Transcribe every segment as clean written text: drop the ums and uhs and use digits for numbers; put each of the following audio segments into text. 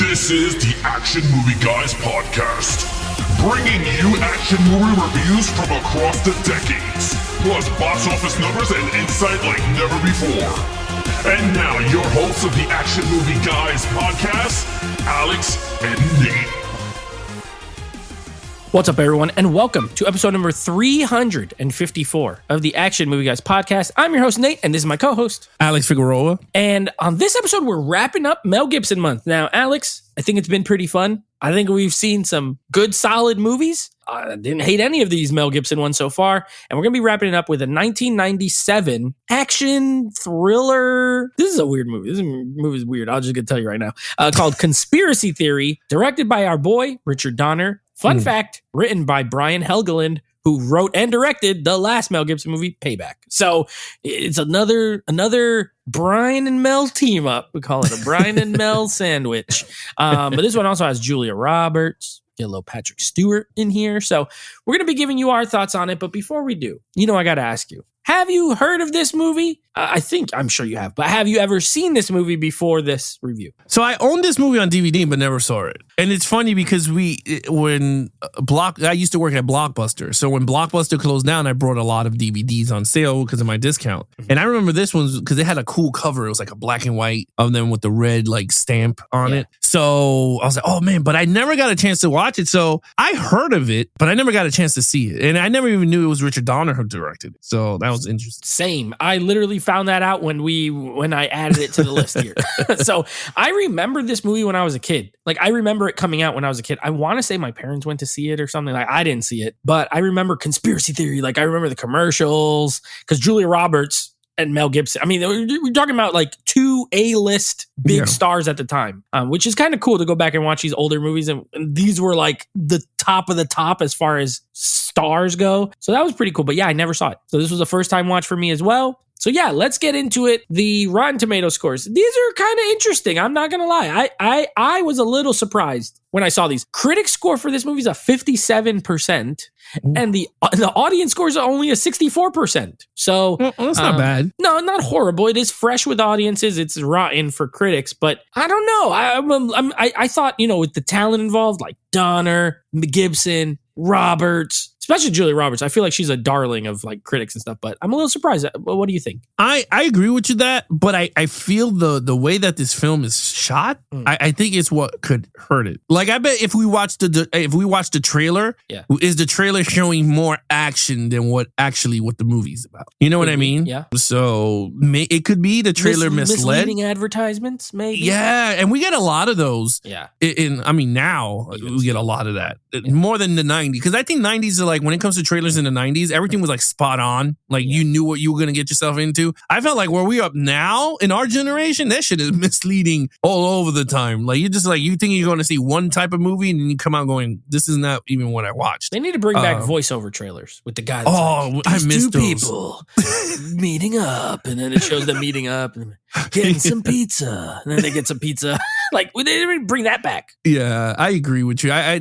This is the Action Movie Guys podcast, bringing you action movie reviews from across the decades, plus box office numbers and insight like never before. And now, your hosts of the Action Movie Guys podcast, Alex and Nate. What's up, everyone, and welcome to episode number 354 of the Action Movie Guys podcast. I'm your host, Nate, and this is my co-host, Alex Figueroa. And on this episode, we're wrapping up Mel Gibson month. Now, Alex, I think it's been pretty fun. I think we've seen some good, solid movies. I didn't hate any of these Mel Gibson ones so far. And we're going to be wrapping it up with a 1997 action thriller. This is a weird movie. This movie is weird. I'll just tell you right now. Called Conspiracy Theory, directed by our boy, Richard Donner. Fun fact, written by Brian Helgeland, who wrote and directed the last Mel Gibson movie, Payback. So it's another Brian and Mel team up. We call it a Brian and Mel sandwich. But this one also has Julia Roberts, get a little Patrick Stewart in here. So we're going to be giving you our thoughts on it. But before we do, I got to ask you, have you heard of this movie? I'm sure you have, but have you ever seen this movie before this review? So I owned this movie on DVD, but never saw it. And it's funny because I used to work at Blockbuster. So when Blockbuster closed down, I brought a lot of DVDs on sale because of my discount. And I remember this one because it had a cool cover. It was like a black and white of them with the red like stamp on it. So I was like, oh man, but I never got a chance to watch it. So I heard of it, but I never got a chance to see it. And I never even knew it was Richard Donner who directed it. So that was interesting. Same. I literally found that out when I added it to the list here. So I remember this movie when I was a kid. Like I remember it coming out when I was a kid. I want to say my parents went to see it or something. Like I didn't see it, but I remember Conspiracy Theory. Like I remember the commercials because Julia Roberts and Mel Gibson. I mean, we're talking about like two A-list big stars at the time, which is kind of cool to go back and watch these older movies. And these were like the top of the top as far as stars go. So that was pretty cool. But yeah, I never saw it. So this was a first time watch for me as well. So yeah, let's get into it. The Rotten Tomato scores. These are kind of interesting. I'm not going to lie. I was a little surprised when I saw these. Critic score for this movie is a 57%. And the audience scores are only a 64%. So that's not bad. No, not horrible. It is fresh with audiences. It's rotten for critics, but I don't know. I thought, with the talent involved, like Donner, Gibson, Roberts, especially Julia Roberts. I feel like she's a darling of like critics and stuff, but I'm a little surprised. What do you think? I agree with you but I feel the way that this film is shot, I think it's what could hurt it. Like I bet if we watched the trailer, is the trailer showing more action than what the movie's about? You know what I mean? Yeah. So it could be the trailer misled. Misleading advertisements, maybe. Yeah, and we get a lot of those. Yeah. Now we get a lot of that. More than the 90s. Because I think 90s are like, when it comes to trailers in the 90s, everything was like spot on. Like you knew what you were going to get yourself into. I felt like where we are now in our generation, that shit is misleading all over the time. Like you think you're going to see one type of movie and then you come out going, this is not even what I watched. They need to bring back voiceover trailers with the guy that's I missed two those. People meeting up, and then it shows them meeting up and getting some pizza, and then they get some pizza. Like they didn't bring that back. Yeah, I agree with you. I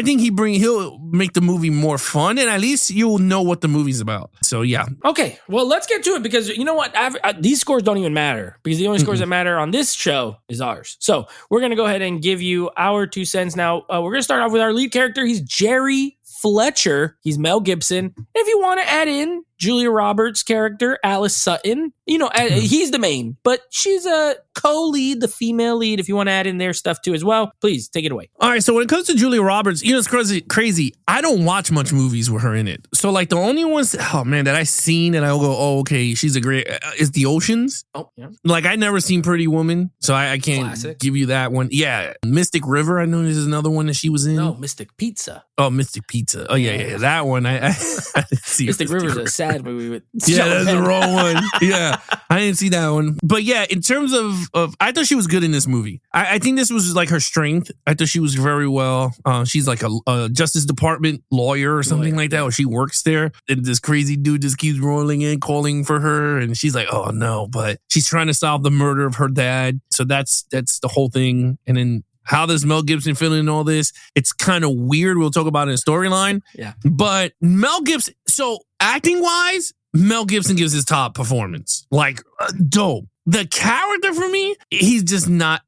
think he'll make the movie more fun, and at least you'll know what the movie's about. So yeah. Okay, well let's get to it because you know what? These scores don't even matter because the only scores that matter on this show is ours. So we're gonna go ahead and give you our 2 cents now. We're gonna start off with our lead character. He's Jerry Fletcher. He's Mel Gibson. If you want to add in Julia Roberts' character, Alice Sutton, he's the main, but she's a co-lead, the female lead. If you want to add in their stuff too as well, please take it away. All right, so when it comes to Julia Roberts, it's crazy. I don't watch much movies with her in it. So like the only ones, that I've seen and I'll go, oh, okay, she's a great, is The Oceans. Oh, yeah. Like I never seen Pretty Woman, so I can't Classic. give you that one. Yeah, Mystic River, I know this is another one that she was in. No, Mystic Pizza. Oh, Mystic Pizza. Oh yeah, that one. I didn't see Mystic River is a sad movie with that's the wrong one. Yeah, I didn't see that one. But yeah, in terms of I thought she was good in this movie. I think this was like her strength. I thought she was very well. She's like a Justice Department lawyer or something like that, or she works there. And this crazy dude just keeps rolling in, calling for her, and she's like, oh no, but she's trying to solve the murder of her dad. So that's the whole thing. And then how does Mel Gibson fit in all this? It's kind of weird. We'll talk about it in storyline. Yeah. But Mel Gibson, so acting wise, Mel Gibson gives his top performance. Like, dope. The character for me, he's just not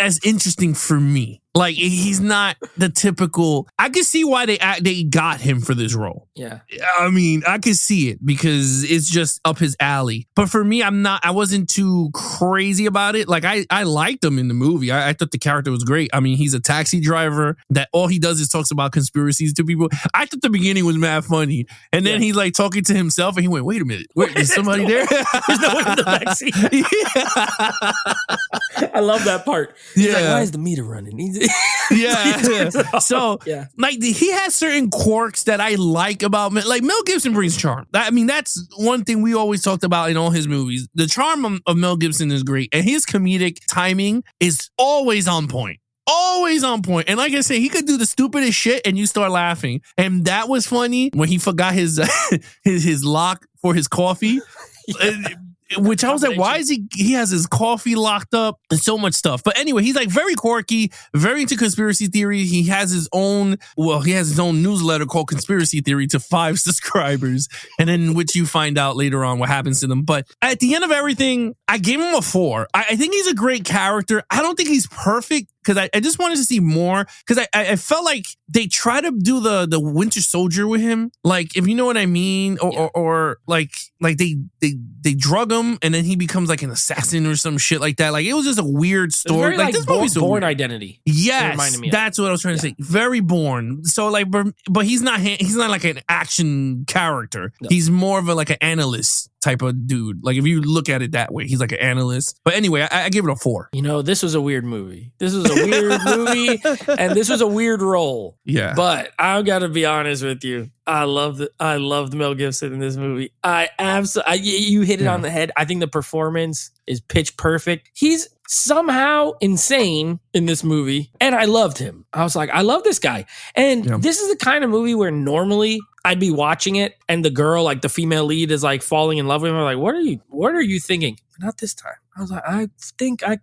as interesting for me. Like, he's not the typical. I can see why they got him for this role. Yeah. I mean, I can see it because it's just up his alley. But for me, I wasn't too crazy about it. Like, I liked him in the movie. I thought the character was great. I mean, he's a taxi driver that all he does is talks about conspiracies to people. I thought the beginning was mad funny. And then he's like talking to himself and he went, wait a minute. Wait, is somebody there? There's no one in the backseat. I love that part. He's like, why is the meter running? So, like, he has certain quirks that I like about like Mel Gibson brings charm. I mean, that's one thing we always talked about in all his movies. The charm of Mel Gibson is great, and his comedic timing is always on point. Always on point. And like I said, he could do the stupidest shit and you start laughing. And that was funny when he forgot his his lock for his coffee. Which I was like, why is he has his coffee locked up and so much stuff. But anyway, he's like very quirky, very into conspiracy theory. He has his own newsletter called Conspiracy Theory to 5 subscribers. And then which you find out later on what happens to them. But at the end of everything, I gave him a 4. I think he's a great character. I don't think he's perfect because I just wanted to see more because I felt like they try to do the Winter Soldier with him. Like, if you know what I mean, or like they drug him and then he becomes like an assassin or some shit like that. Like, it was just a weird story. Like this Born, movie's so Born weird. Identity. Yes, that's what I was trying to say. Very Born. So like, but he's not like an action character. No. He's more of like an analyst type of dude. Like, if you look at it that way, he's like an analyst. But anyway, I give it a 4. You know, this was a weird movie. This was a weird movie, and this was a weird role. Yeah. But I've got to be honest with you. I loved Mel Gibson in this movie. You hit it on the head. I think the performance is pitch perfect. He's somehow insane in this movie, and I loved him. I was like, I love this guy. And this is the kind of movie where normally I'd be watching it and the girl, like the female lead, is like falling in love with him. I'm like, what are you thinking? Not this time. I was like, I think I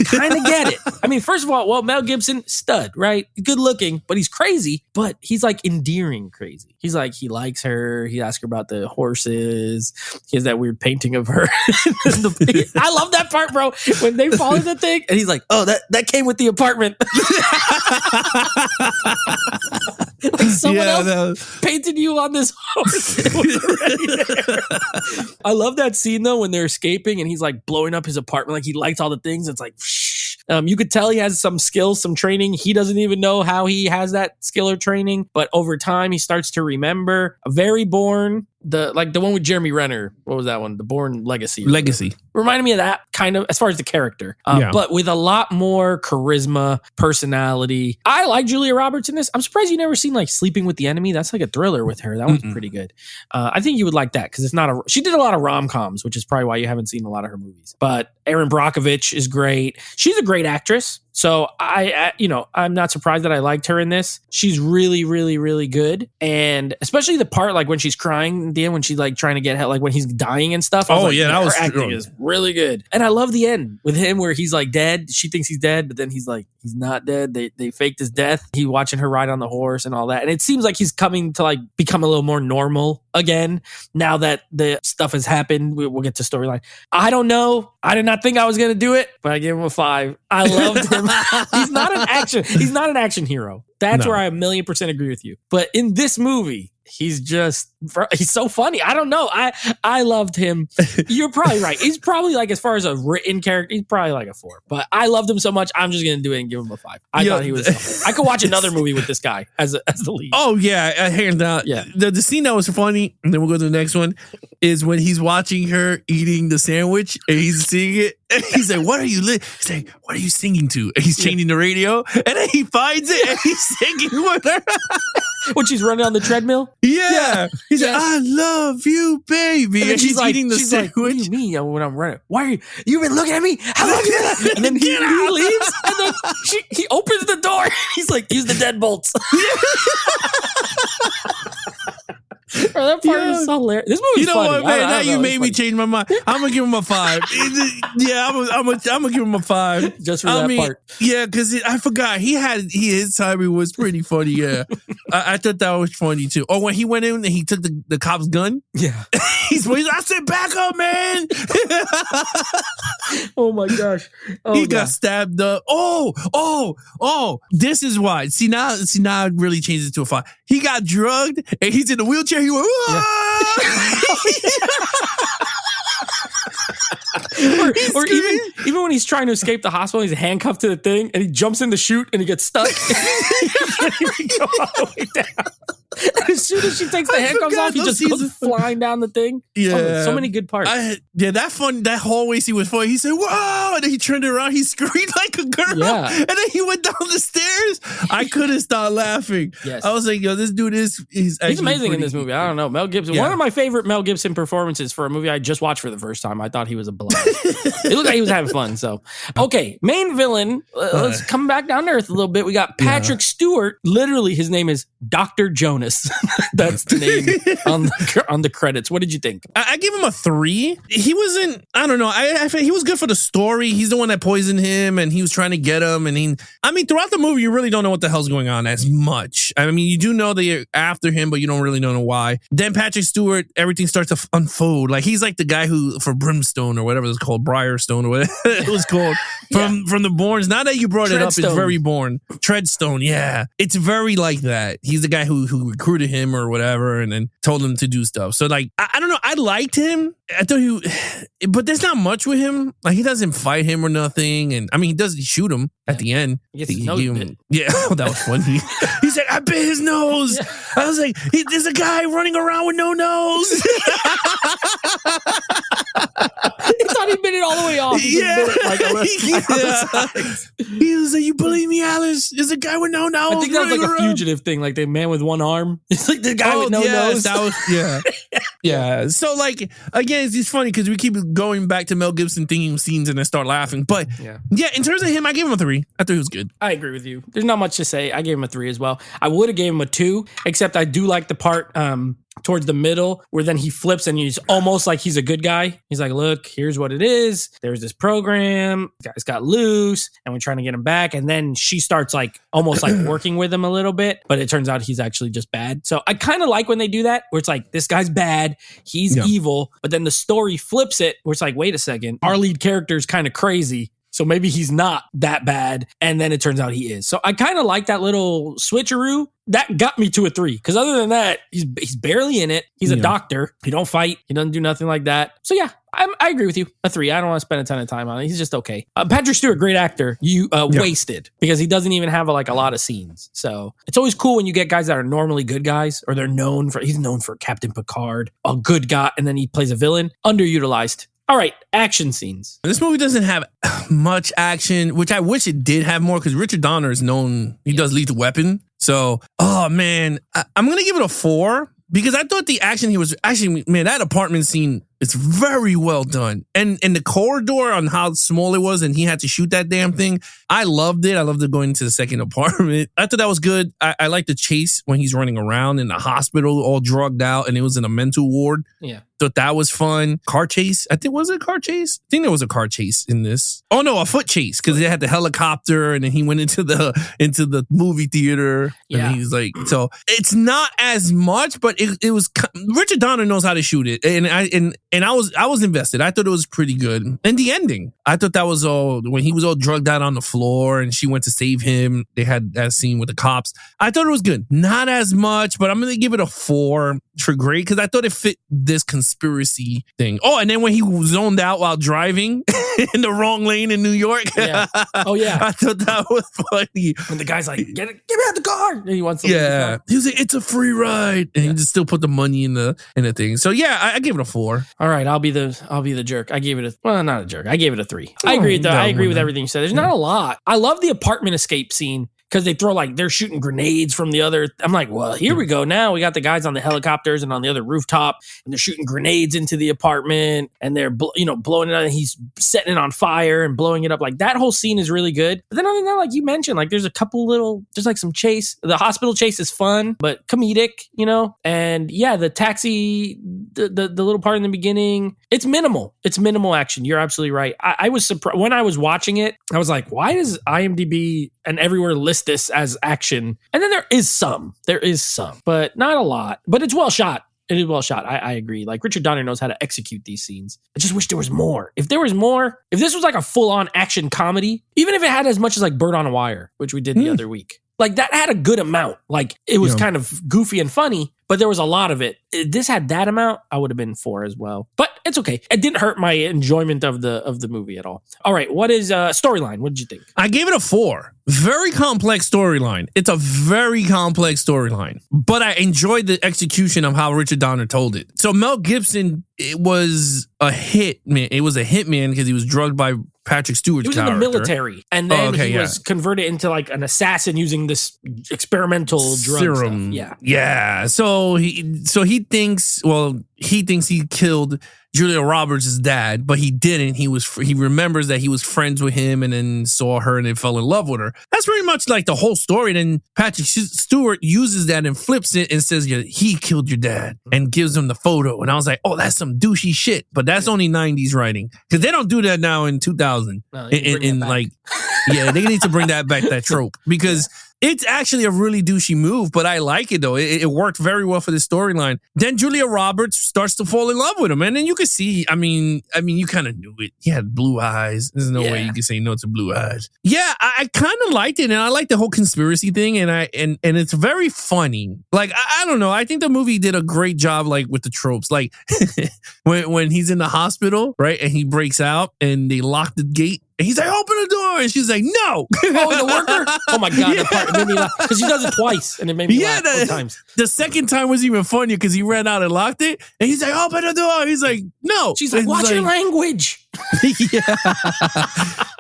kind of get it. I mean, first of all, Mel Gibson, stud, right? Good looking, but he's crazy, but he's like endearing crazy. He's like, he likes her. He asks her about the horses. He has that weird painting of her. I love that part, bro. When they fall in the thing and he's like, oh, that came with the apartment. Like someone else painted you on this horse. It was already there. I love that scene though when they're escaping and he's like blowing up his apartment, like he lights all the things. It's like, shh. You could tell he has some skills, some training. He doesn't even know how he has that skill or training, but over time he starts to remember. Very Born. The one with Jeremy Renner. What was that one? The Bourne Legacy. Reminded me of that kind of as far as the character, but with a lot more charisma, personality. I like Julia Roberts in this. I'm surprised you never seen like Sleeping with the Enemy. That's like a thriller with her. That one's pretty good. I think you would like that because it's not she did a lot of rom-coms, which is probably why you haven't seen a lot of her movies. But Erin Brockovich is great. She's a great actress. So I'm not surprised that I liked her in this. She's really, really, really good. And especially the part like when she's crying at the end, when she's like trying to get help, like when he's dying and stuff. Her acting is really good. And I love the end with him where he's like dead. She thinks he's dead, but then he's like, he's not dead. They faked his death. He watching her ride on the horse and all that. And it seems like he's coming to like become a little more normal again now that the stuff has happened. We'll get to storyline. I don't know. I did not think I was going to do it, but I gave him a 5. I loved him. He's not an action hero. That's where I 1,000,000% agree with you. But in this movie, he's so funny. I don't know. I loved him. You're probably right. He's probably like, as far as a written character, he's probably like a 4. But I loved him so much, I'm just going to do it and give him a 5. I thought he was I could watch another movie with this guy as the lead. Oh, yeah. Hands down. Yeah. The scene that was funny, and then we'll go to the next one, is when he's watching her eating the sandwich and he's singing it. And he's like, what are you He's like, what are you singing to? And he's changing the radio. And then he finds it and he's singing with her. When she's running on the treadmill? Yeah. He's like, I love you, baby. And she's eating the sandwich. Like, what do you mean when I'm running? Why are you been looking at me? How long you been? And then he leaves. And then he opens the door. He's like, use the deadbolts. that part is so hilarious. This movie's You know funny. what, man? Now I don't you know, made it's me funny. change my mind. I'm gonna give him a 5. Yeah, I'm gonna give him a 5 Just for that part. Yeah, because I forgot his timing was pretty funny. Yeah, I thought that was funny too. Or when he went in and he took the cop's gun. Yeah. I said, "Back up, man!" Oh my gosh. Oh, He got stabbed up. Oh! This is why. See now, it really changes it to a 5. He got drugged and he's in the wheelchair. He went, or even when he's trying to escape the hospital, he's handcuffed to the thing and he jumps in the chute and he gets stuck. He can't even go all the way down. And as soon as she takes the handcuffs off, he just goes flying down the thing. Yeah. Oh, so many good parts. That hallway scene was funny. He said, "Whoa!" And then he turned around. He screamed like a girl. Yeah. And then he went down the stairs. I couldn't stop laughing. Yes. I was like, "Yo, this dude he's amazing in this movie. I don't know. Mel Gibson. Yeah. One of my favorite Mel Gibson performances for a movie I just watched for the first time. I thought he was a blast. It looked like he was having fun. So, okay, main villain. Let's come back down to earth a little bit. We got Patrick Stewart. Literally, his name is Dr. Jonas. That's the name on the credits. What did you think? I give him a 3. He wasn't, I don't know. I think he was good for the story. He's the one that poisoned him and he was trying to get him. And throughout the movie, you really don't know what the hell's going on as much. I mean, you do know that you're after him, but you don't really know why. Then Patrick Stewart, everything starts to unfold. Like he's like the guy who, for Brimstone or whatever it's called, Briarstone or whatever it was called from the Bournes. Now that you brought it up, it's very Bourne. Treadstone, yeah. It's very like that. He's the guy who recruited him or whatever and then told him to do stuff. So like, I don't know. I liked him. I thought but there's not much with him. Like he doesn't fight him or nothing. And I mean, he does shoot him at the end. He gets his nose bit. Yeah, that was funny. He said, "I bit his nose." Yeah. I was like, there's a guy running around with no nose. He thought he bit it all the way off. He He was like, "You believe me, Alice? There's a guy with no nose." I think that was like a fugitive thing, like the man with one arm. It's like the guy with no nose. That was, yeah. So like, again, it's just funny because we keep going back to Mel Gibson theme scenes and then start laughing. But yeah, in terms of him, I gave him a 3. I thought he was good. I agree with you. There's not much to say. I gave him a 3 as well. I would have gave him a 2, except I do like the part towards the middle where then he flips and he's almost like he's a good guy. He's like, "Look, here's what it is. There's this program. Guys got loose and we're trying to get him back." And then she starts like almost like working with him a little bit, but it turns out he's actually just bad. So I kind of like when they do that, where it's like, this guy's bad, he's evil, but then the story flips it where it's like, wait a second, our lead character is kind of crazy. So maybe he's not that bad. And then it turns out he is. So I kind of like that little switcheroo. That got me to a 3. Because other than that, he's barely in it. He's a doctor. He don't fight. He doesn't do nothing like that. So yeah, I agree with you. A 3. I don't want to spend a ton of time on it. He's just okay. Patrick Stewart, great actor. You wasted because he doesn't even have a lot of scenes. So it's always cool when you get guys that are normally good guys, or he's known for Captain Picard, a good guy, and then he plays a villain. Underutilized. All right, action scenes. This movie doesn't have much action, which I wish it did have more because Richard Donner is known, he does Lethal Weapon. So, oh man, I'm going to give it a 4 because I thought the action here was actually, man, that apartment scene is very well done. And the corridor on how small it was and he had to shoot that damn thing, I loved it. I loved it going into the second apartment. I thought that was good. I like the chase when he's running around in the hospital all drugged out and it was in a mental ward. Yeah. Thought that was fun. Car chase. Was it a car chase? I think there was a car chase in this. Oh no, a foot chase because they had the helicopter and then he went into the movie theater. Yeah. And he's like, so it's not as much, but it was. Richard Donner knows how to shoot it, and I was invested. I thought it was pretty good. And the ending, I thought that was all when he was all drugged out on the floor and she went to save him. They had that scene with the cops. I thought it was good. Not as much, but I'm gonna give it a 4 for great because I thought it fit this conspiracy thing. Oh, and then when he zoned out while driving in the wrong lane in New York. Yeah. Oh yeah. I thought that was funny. When the guy's like, get me out the car. And he wants to Yeah. He was like, "It's a free ride." And he just still put the money in the thing. So yeah, I gave it a 4. All right, I'll be the jerk. I gave it not a jerk. I gave it a 3. I agree with everything you said. There's not a lot. I love the apartment escape scene because they throw like they're shooting grenades from the other. I'm like, well, here we go. Now we got the guys on the helicopters and on the other rooftop, and they're shooting grenades into the apartment, and they're blowing it out. And he's setting it on fire and blowing it up. Like that whole scene is really good. But then other than that, like you mentioned, like there's like some chase. The hospital chase is fun but comedic, and yeah, the taxi, the little part in the beginning, it's minimal. It's minimal action. You're absolutely right. I was surprised when I was watching it. I was like, why does IMDb and everywhere list this as action? And then there is some, but not a lot. But it's well shot. It is well shot. I agree. Like Richard Donner knows how to execute these scenes. I just wish there was more. If this was like a full-on action comedy, even if it had as much as like Bird on a Wire, which we did the other week, like that had a good amount. Like it was kind of goofy and funny, but there was a lot of it. If this had that amount, I would have been 4 as well. But it's okay. It didn't hurt my enjoyment of the movie at all. All right, what is storyline? What did you think? I gave it a 4. Very complex storyline. It's a very complex storyline, but I enjoyed the execution of how Richard Donner told it. So Mel Gibson, it was a hit, man. It was a hitman because he was drugged by Patrick Stewart's character. He was in the military, and then he was converted into like an assassin using this experimental drug serum. Stuff. Yeah. So he thinks he killed Julia Roberts' dad, but he didn't. He remembers that he was friends with him and then saw her and then fell in love with her. That's pretty much like the whole story. Then Patrick Stewart uses that and flips it and says, yeah, he killed your dad, and gives him the photo. And I was like, oh, that's some douchey shit. But that's only 90s writing, because they don't do that now in 2000. No, they need to bring that back, that trope, because it's actually a really douchey move, but I like it though. It worked very well for the storyline. Then Julia Roberts starts to fall in love with him, and then you can see. I mean, you kind of knew it. He had blue eyes. There's no way you can say no to blue eyes. Yeah, I kind of liked it, and I like the whole conspiracy thing, and it's very funny. Like I don't know. I think the movie did a great job, like with the tropes, like when he's in the hospital, right, and he breaks out, and they lock the gate. And he's like, open the door. And she's like, no. Oh, the worker? Oh, my God. That part made me laugh. Because he does it twice, and it made me laugh both times. The second time was even funnier because he ran out and locked it. And he's like, open the door. He's like, no. She's like, watch your language.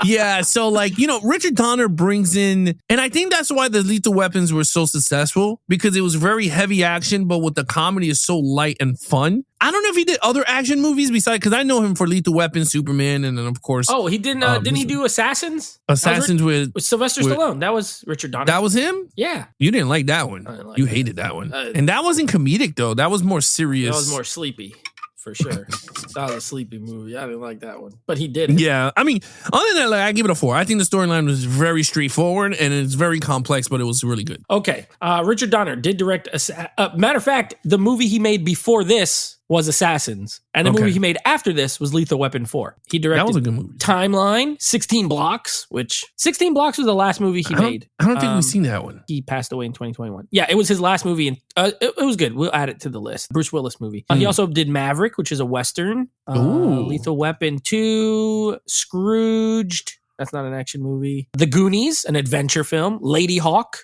Yeah. So, like, Richard Donner brings in, and I think that's why the Lethal Weapons were so successful, because it was very heavy action, but with the comedy is so light and fun. I don't know if he did other action movies besides, because I know him for Lethal Weapon, Superman, and then of course. Oh, he didn't. Didn't he do Assassins? Assassins with Sylvester Stallone. That was Richard Donner. That was him. Yeah. You didn't like that one. I didn't like you that. hated that one, and that wasn't comedic though. That was more serious. That was more sleepy. For sure. That was a sleepy movie. I didn't like that one. But he did it. Yeah. I mean, other than that, like, I give it a 4. I think the storyline was very straightforward, and it's very complex, but it was really good. Okay. Richard Donner did direct... matter of fact, the movie he made before this was Assassins. And the movie he made after this was Lethal Weapon 4. He directed that was a good movie. Timeline, 16 Blocks, which 16 Blocks was the last movie he made. I don't think we've seen that one. He passed away in 2021. Yeah, it was his last movie. And it was good. We'll add it to the list. Bruce Willis movie. He also did Maverick, which is a Western. Lethal Weapon 2, Scrooged. That's not an action movie. The Goonies, an adventure film. Lady Hawk.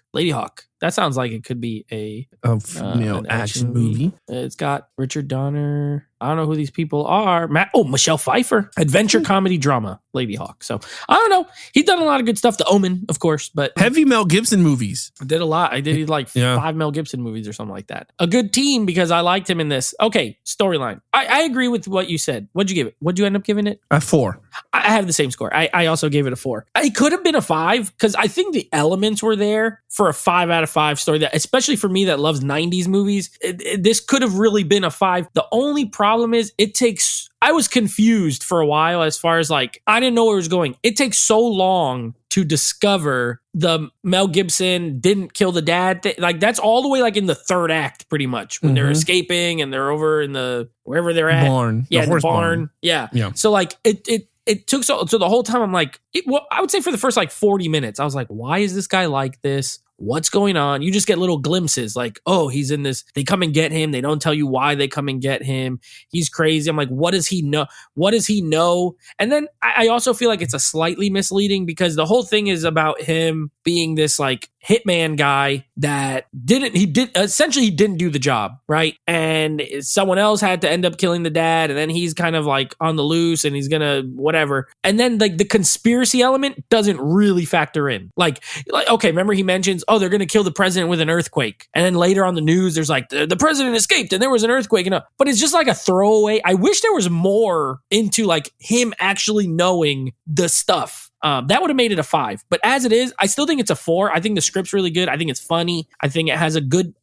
That sounds like it could be an action movie. It's got Richard Donner. I don't know who these people are. Michelle Pfeiffer. Adventure comedy drama. Lady Hawk. So I don't know. He's done a lot of good stuff. The Omen, of course, but heavy Mel Gibson movies. I did a lot. I did like 5 Mel Gibson movies or something like that. A good team because I liked him in this. Okay, storyline. I agree with what you said. What'd you give it? What'd you end up giving it? A 4. I have the same score. I also gave it a 4. It could have been a 5 because I think the elements were there for a 5 out of 5 story. That, especially for me that loves 90s movies, this could have really been a 5. The only problem is I was confused for a while as far as like, I didn't know where it was going. It takes so long to discover the Mel Gibson didn't kill the dad. Like that's all the way like in the third act, pretty much when they're escaping and they're over in the, wherever they're at. Barn. Yeah, the barn. Yeah. So like it took so the whole time I'm like, I would say for the first like 40 minutes, I was like, why is this guy like this? What's going on? You just get little glimpses like, oh, he's in this. They come and get him. They don't tell you why they come and get him. He's crazy. I'm like, what does he know? What does he know? And then I also feel like it's a slightly misleading because the whole thing is about him being this like hitman guy that he didn't do the job, right? And someone else had to end up killing the dad, and then he's kind of like on the loose and he's gonna whatever. And then like the conspiracy element doesn't really factor in. Like okay, remember he mentions, oh, they're gonna kill the president with an earthquake. And then later on the news, there's like the president escaped and there was an earthquake. But it's just like a throwaway. I wish there was more into like him actually knowing the stuff. That would have made it a 5. But as it is, I still think it's a 4. I think the script's really good. I think it's funny. I think it has a good...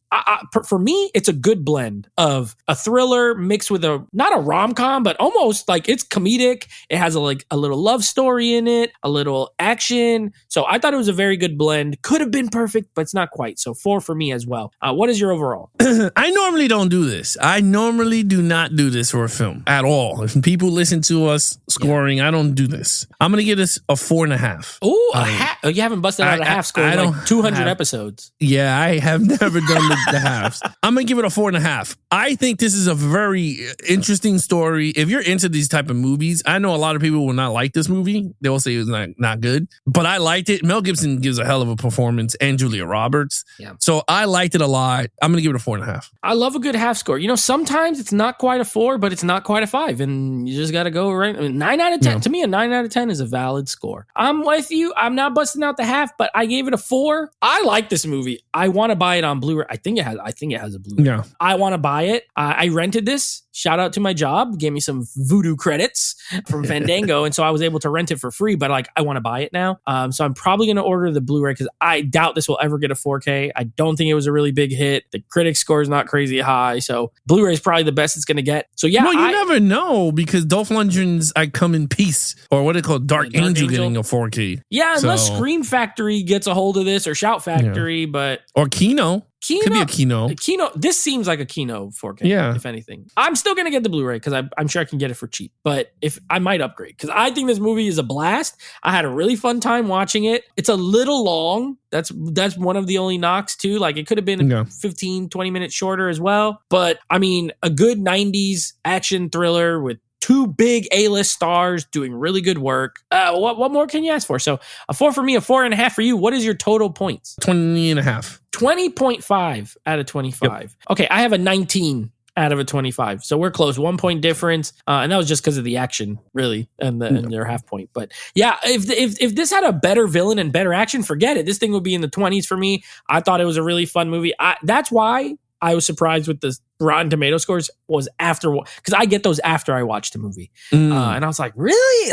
for me, it's a good blend of a thriller mixed with not a rom-com, but almost like it's comedic. It has a little love story in it, a little action. So I thought it was a very good blend. Could have been perfect, but it's not quite. So 4 for me as well. What is your overall? I normally don't do this. I normally do not do this for a film at all. If people listen to us scoring, I don't do this. I'm going to give this a 4.5. Oh, you haven't busted out a half score in like 200 episodes. Yeah, I have never done the halves. I'm gonna give it a 4.5. I think this is a very interesting story. If you're into these type of movies, I know a lot of people will not like this movie. They will say it was not good, but I liked it. Mel Gibson gives a hell of a performance, and Julia Roberts. Yeah. So I liked it a lot. I'm gonna give it a 4.5. I love a good half score. You know, sometimes it's not quite a 4, but it's not quite a 5, and you just gotta go right. I mean, 9 out of 10. Yeah. To me, a 9 out of 10 is a valid score. I'm with you. I'm not busting out the half, but I gave it a 4. I like this movie. I want to buy it on Blu-ray. I think it has a Blu-ray. Yeah. I want to buy it. I rented this. Shout out to my job. Gave me some voodoo credits from Fandango. And so I was able to rent it for free, but I want to buy it now. So I'm probably going to order the Blu-ray because I doubt this will ever get a 4K. I don't think it was a really big hit. The critic score is not crazy high. So Blu-ray is probably the best it's going to get. So yeah. Well, you never know because Dolph Lundgren's I Come in Peace or what they call Dark Angel getting a 4K. Yeah, unless Scream Factory gets a hold of this or Shout Factory, but... Or Kino. Could be a Kino. This seems like a Kino 4K, if anything. I'm still going to get the Blu-ray because I'm sure I can get it for cheap. But if I might upgrade because I think this movie is a blast. I had a really fun time watching it. It's a little long. That's one of the only knocks too. Like it could have been 15, 20 minutes shorter as well. But I mean, a good 90s action thriller with 2 big A-list stars doing really good work. What more can you ask for? So a 4 for me, a 4.5 for you. What is your total points? 20.5. 20.5 out of 25. Yep. Okay, I have a 19 out of a 25. So we're close. 1 point difference. And that was just because of the action, really, and their half point. But yeah, if this had a better villain and better action, forget it. This thing would be in the 20s for me. I thought it was a really fun movie. That's why I was surprised with the Rotten Tomato scores was after, because I get those after I watched the movie. And I was like, really?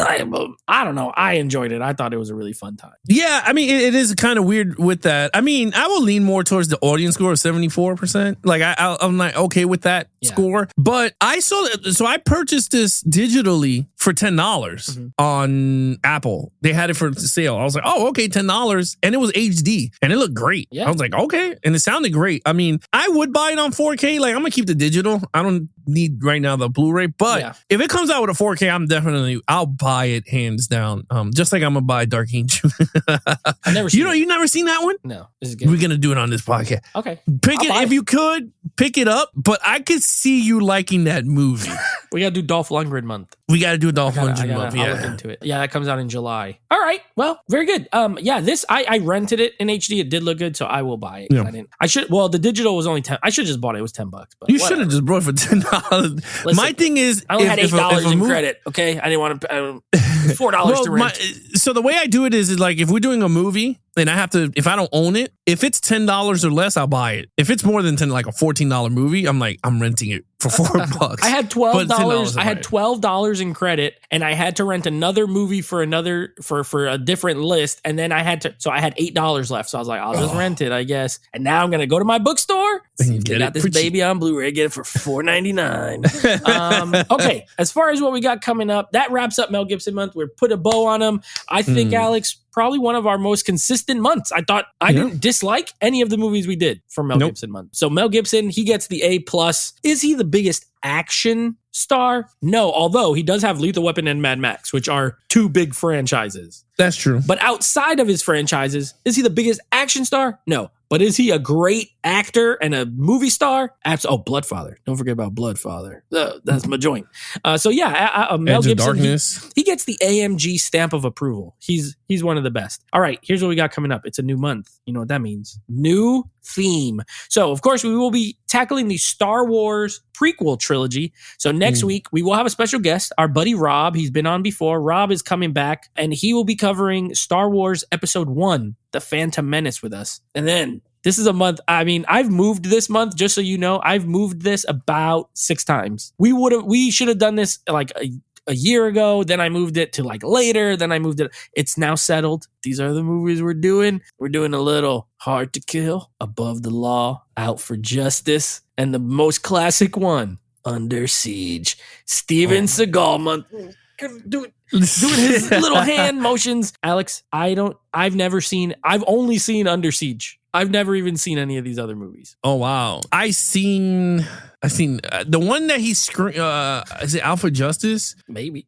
I don't know. I enjoyed it. I thought it was a really fun time. Yeah, I mean, it is kind of weird with that. I mean, I will lean more towards the audience score of 74%. Like, I'm like, okay with that score. But I saw that, so I purchased this digitally for $10 on Apple. They had it for sale. I was like, oh, okay, $10. And it was HD. And it looked great. Yeah. I was like, okay. And it sounded great. I mean, I would buy it on 4K. Like, I'm going to keep the digital. I don't need right now the Blu-ray. But if it comes out with a 4K, I'll buy it hands down. Just like I'm going to buy Dark Angel. I've never seen it. You never seen that one? No. This is good. We're going to do it on this podcast. Okay. If you could, pick it up. But I could see you liking that movie. We got to do Dolph Lundgren month. We got to do a Dolph Lundgren month. I'll look into it. Yeah, that comes out in July. All right. Well, very good. This I rented it in HD. It did look good, so I will buy it. Yeah. The digical was only 10. I should have just bought it. It was $10. But you should have just brought it for $10. Listen, my thing is, I only had $8 in credit. Okay, I didn't want to $4 to rent. So the way I do it is like if we're doing a movie and I have to, if I don't own it, if it's $10 or less, I'll buy it. If it's more than 10, like a $14 movie, I'm like, I'm renting it for $4. I had $12. I had $12 in credit, and I had to rent another movie for a different list, and then I had $8 left. So I was like, I'll just rent it, I guess. And now I'm gonna go to my bookstore. See if they got this baby on Blu-ray. Get it for $4.99. Okay, as far as what we got coming up, that wraps up Mel Gibson month. We're put a bow on him. I think Alex. Probably one of our most consistent months. I thought I didn't dislike any of the movies we did for Mel Gibson month. So Mel Gibson, he gets the A+. Is he the biggest action star? No, although he does have Lethal Weapon and Mad Max, which are 2 big franchises. That's true. But outside of his franchises, is he the biggest action star? No. But is he a great actor and a movie star? Bloodfather. Don't forget about Bloodfather. That's my joint. Mel Edge Gibson, of Darkness. he gets the AMG stamp of approval. He's one of the best. All right, here's what we got coming up. It's a new month. You know what that means. New theme. So, of course, we will be tackling the Star Wars prequel trilogy. So next week, we will have a special guest, our buddy Rob. He's been on before. Rob is coming back, and he will be covering Star Wars Episode 1, The Phantom Menace, with us. And then this is a month. I mean, I've moved this month, just so you know. I've moved this about 6 times. We should have done this like a year ago. Then I moved it to like later. Then I moved it. It's now settled. These are the movies we're doing. We're doing a little Hard to Kill, Above the Law, Out for Justice, and the most classic one, Under Siege. Steven Seagal month. Doing his little hand motions. Alex, I've only seen Under Siege. I've never even seen any of these other movies. Oh, wow. I seen the one that he screamed, is it Out for Justice? Maybe.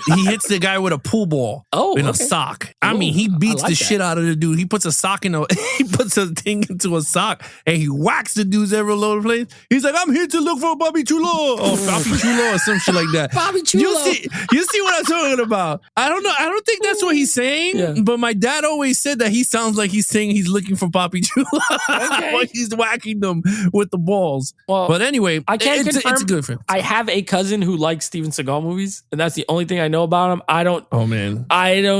He hits the guy with a pool ball in a sock. I mean, he beats the shit out of the dude. He puts a thing into a sock and he whacks the dudes all over the place. He's like, I'm here to look for Bobby Chulo. Or Bobby Chulo or some shit like that. Bobby Chulo. You see what I'm talking about. I don't know. I don't think that's what he's saying, but my dad always said that he sounds like he's saying he's looking for Bobby Chulo when he's whacking them with the balls. Well, but anyway, I can't confirm. It's a good film. I have a cousin who likes Steven Seagal movies, and that's the only thing I know about him. I don't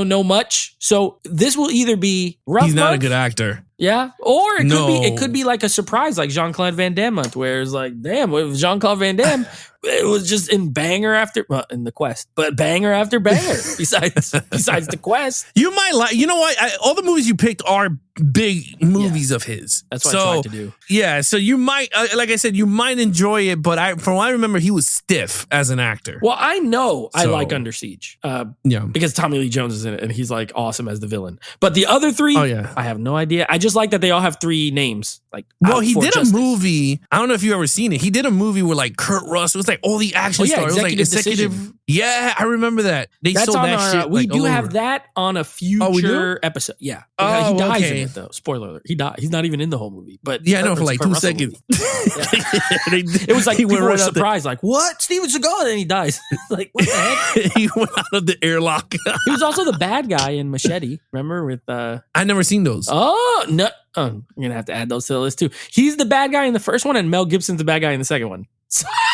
know much. So this will either be rough. He's not month, a good actor. Yeah. Or it could be like a surprise, like Jean-Claude Van Damme month, where it's like, damn, with Jean-Claude Van Damme, it was just in banger after, in The Quest, but banger after banger, besides The Quest. You might like, you know what? All the movies you picked are big movies of his. That's what I tried to do. Yeah. So you might, like I said, you might enjoy it, but from what I remember, he was stiff as an actor. Well, I know I like Under Siege. Because Tommy Lee Jones is in it and he's like awesome as the villain. But the other 3, I have no idea. I just like that they all have 3 names. Like, he did a movie. I don't know if you ever seen it. He did a movie with like Kurt Russell. It was like all the action stars. It was like executive. Decision. Yeah, I remember that. That's sold on that shit. We do have that on a future episode. Yeah. He dies in it though. Spoiler alert. He died. He's not even in the whole movie. But yeah, I know, for like 2 seconds. It was like people were surprised, like, what? Steven Seagal? And then he dies. Like, what the heck? He went out of the airlock. He was also the bad guy in Machete. Remember with I never seen those. Oh, no. I'm gonna have to add those to the list too. He's the bad guy in the first one, and Mel Gibson's the bad guy in the second one.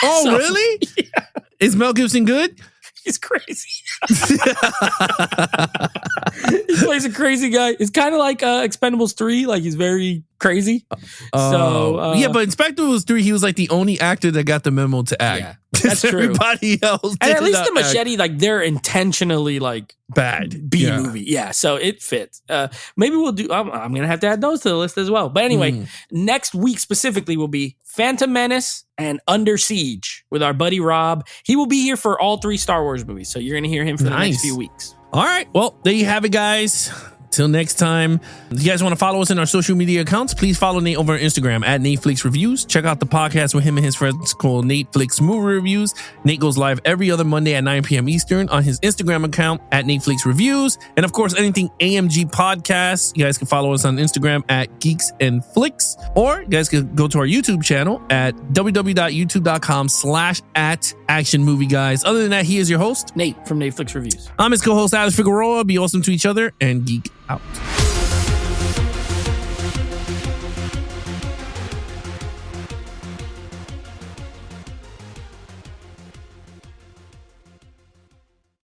Really? Yeah. Is Mel Gibson good? He's crazy. He plays a crazy guy. It's kind of like Expendables 3. Like, he's very crazy. But Expendables 3, he was like the only actor that got the memo to act. Yeah, that's true. Everybody else, and at least the Machete, like, they're intentionally like bad B movie. Yeah, so it fits. Maybe we'll do. I'm gonna have to add those to the list as well. But anyway, next week specifically will be Phantom Menace and Under Siege with our buddy Rob. He will be here for all 3 Star Wars movies, so you're gonna hear him for the next few weeks. All right, well, there you have it, guys. Till next time, if you guys want to follow us in our social media accounts, please follow Nate over on Instagram at Netflix Reviews. Check out the podcast with him and his friends called Netflix Movie Reviews. Nate goes live every other Monday at 9 p.m. Eastern on his Instagram account at Netflix Reviews. And of course, anything AMG Podcast, you guys can follow us on Instagram at Geeks and Flicks, or you guys can go to our YouTube channel at www.youtube.com/@actionmovieguys. Other than that, he is your host, Nate from Netflix Reviews. I'm his co-host, Alex Figueroa. Be awesome to each other and geek out.